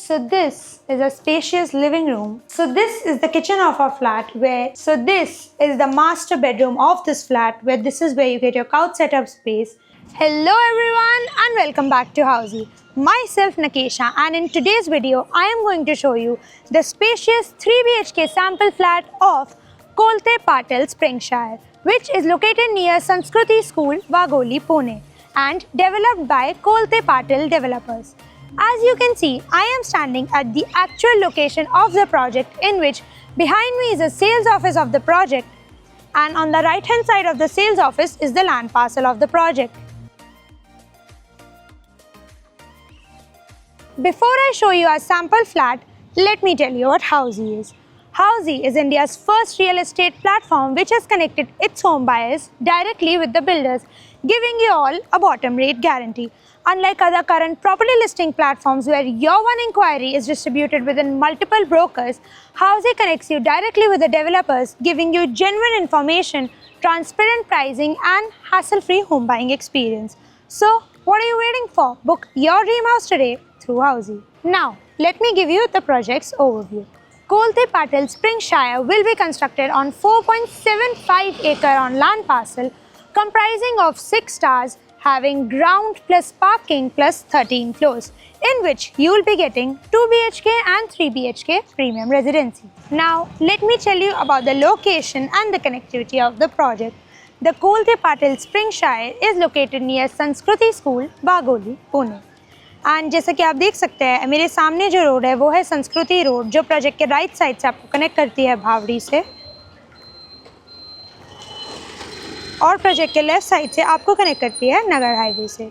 So this is a spacious living room. So this is the kitchen of our flat this is the master bedroom of this flat where this is where you get your couch setup space. Hello everyone and welcome back to Housey. Myself Nakesha, and in today's video I am going to show you the spacious 3 BHK sample flat of Kolte Patil, Springshire, which is located near Sanskruti School, Wagholi, Pune, and developed by Kolte Patil developers. As you can see, I am standing at the actual location of the project, in which behind me is the sales office of the project, and on the right hand side of the sales office is the land parcel of the project. Before I show you our sample flat, let me tell you what Housey is. Housey is India's first real estate platform which has connected its home buyers directly with the builders, giving you all a bottom rate guarantee. Unlike other current property listing platforms where your one inquiry is distributed within multiple brokers, Housey connects you directly with the developers, giving you genuine information, transparent pricing and hassle-free home buying experience. So, what are you waiting for? Book your dream house today through Housey. Now, let me give you the project's overview. Kolte Patil, Springshire will be constructed on 4.75 acre on land parcel comprising of 6 towers having ground plus parking plus 13 floors, in which you will be getting 2 BHK and 3 BHK premium residency. Now, let me tell you about the location and the connectivity of the project. The Kolte Patil, Springshire is located near Sanskruti School, Wagholi, Pune. And जैसा कि आप देख सकते हैं मेरे सामने जो road है वो है संस्कृति रोड, जो प्रोजेक्ट के राइट साइड से आपको कनेक्ट करती है भावड़ी से, और प्रोजेक्ट के लेफ्ट साइड से आपको कनेक्ट करती है नगर हाईवे से।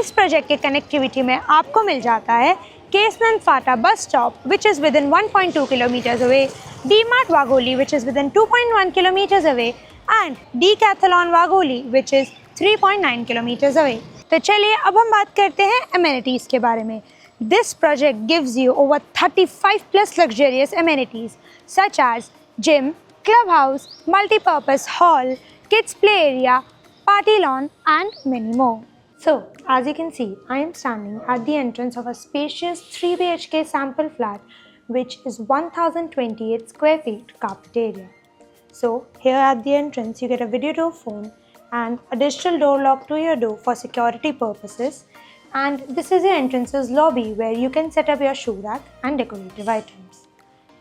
इस प्रोजेक्ट के कनेक्टिविटी में आपको मिल जाता है Kesnand Phata bus stop which is within 1.2 kilometres away, DMart Wagholi which is within 2.1 kilometres away and Decathlon Wagholi which is 3.9 kilometers away. तो चलिए अब हम बात करते हैं amenities के बारे में. This project gives you over 35 plus luxurious amenities such as gym, clubhouse, multi-purpose hall, kids play area, party lawn and many more. So, as you can see, I am standing at the entrance of a spacious 3 BHK sample flat which is 1028 square feet carpet area. So, here at the entrance you get a video door phone and a digital door lock to your door for security purposes, and this is your entrance's lobby where you can set up your shoe rack and decorative items.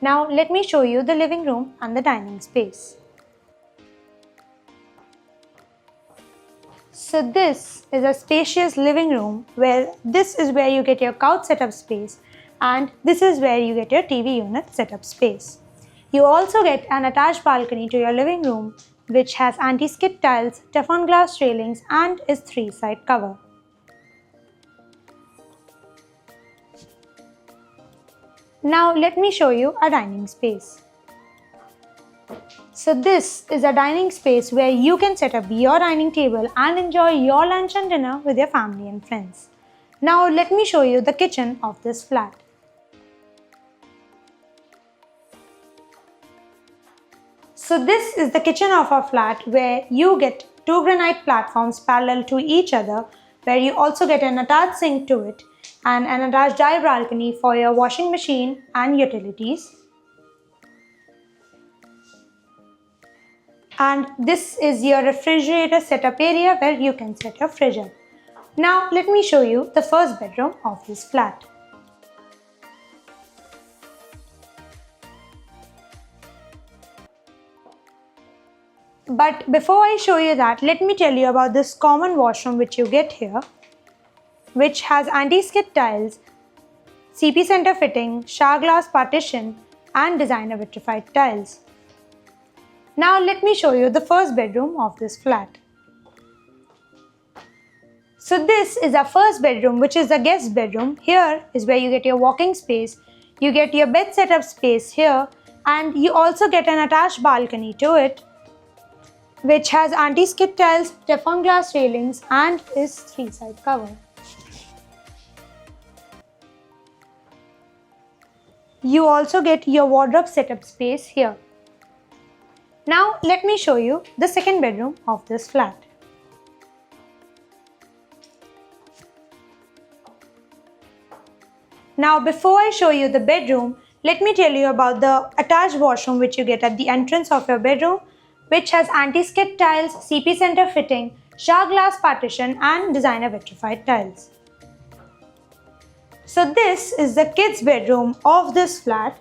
Now let me show you the living room and the dining space. So this is a spacious living room where this is where you get your couch setup space, and this is where you get your TV unit setup space. You also get an attached balcony to your living room which has anti-skid tiles, Teflon glass railings and is 3-side cover. Now let me show you a dining space. So this is a dining space where you can set up your dining table and enjoy your lunch and dinner with your family and friends. Now let me show you the kitchen of this flat. So this is the kitchen of our flat where you get 2 granite platforms parallel to each other, where you also get an attached sink to it and an attached dye balcony for your washing machine and utilities. And this is your refrigerator setup area where you can set your fridge up. Now let me show you the first bedroom of this flat. But before I show you that, let me tell you about this common washroom which you get here, which has anti-skid tiles, CP center fitting, shower glass partition and designer vitrified tiles. Now let me show you the first bedroom of this flat. So this is our first bedroom, which is the guest bedroom. Here is where you get your walking space, you get your bed setup space here, and you also get an attached balcony to it, which has anti-skid tiles, Teflon glass railings and is 3-side cover. You also get your wardrobe setup space here. Now let me show you the second bedroom of this flat. Now before I show you the bedroom, let me tell you about the attached washroom which you get at the entrance of your bedroom, which has anti-skid tiles, CP center fitting, shower glass partition and designer vitrified tiles. So this is the kids bedroom of this flat,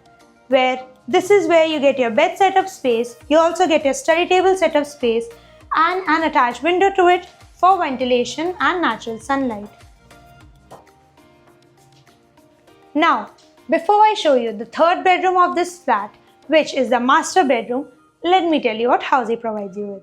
where this is where you get your bed setup space, you also get your study table setup space and an attached window to it for ventilation and natural sunlight. Now, before I show you the third bedroom of this flat, which is the master bedroom, let me tell you what Housey provides you with.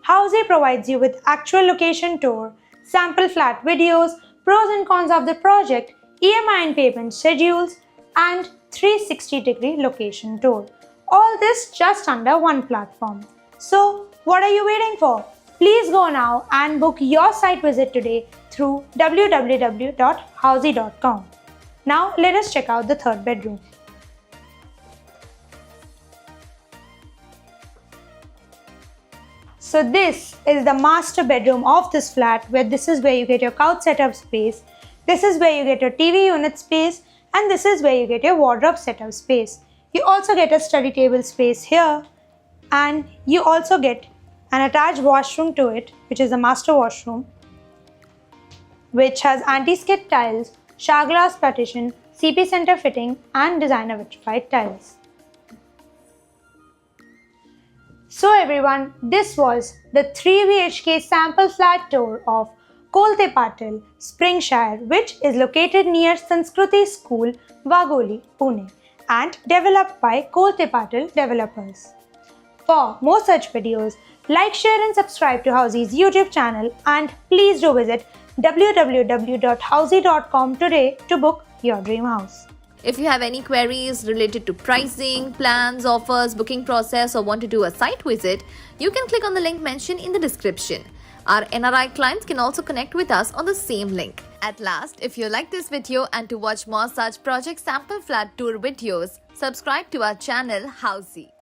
Housey provides you with actual location tour, sample flat videos, pros and cons of the project, EMI and payment schedules, and 360-degree location tour. All this just under one platform. So, what are you waiting for? Please go now and book your site visit today through www.housey.com. Now, let us check out the third bedroom. So this is the master bedroom of this flat, where this is where you get your couch setup space, this is where you get your TV unit space, and this is where you get your wardrobe setup space. You also get a study table space here, and you also get an attached washroom to it, which is a master washroom, which has anti-skid tiles, shower glass partition, CP center fitting and designer vitrified tiles. So everyone, this was the 3 BHK sample flat tour of Kolte Patil, Springshire, which is located near Sanskruti School, Wagholi, Pune, and developed by Kolte Patil developers. For more such videos, like, share and subscribe to Housey's YouTube channel, and please do visit www.housey.com today to book your dream house. If you have any queries related to pricing, plans, offers, booking process, or want to do a site visit, you can click on the link mentioned in the description. Our NRI clients can also connect with us on the same link. At last, if you like this video and to watch more such project sample flat tour videos, subscribe to our channel Housey.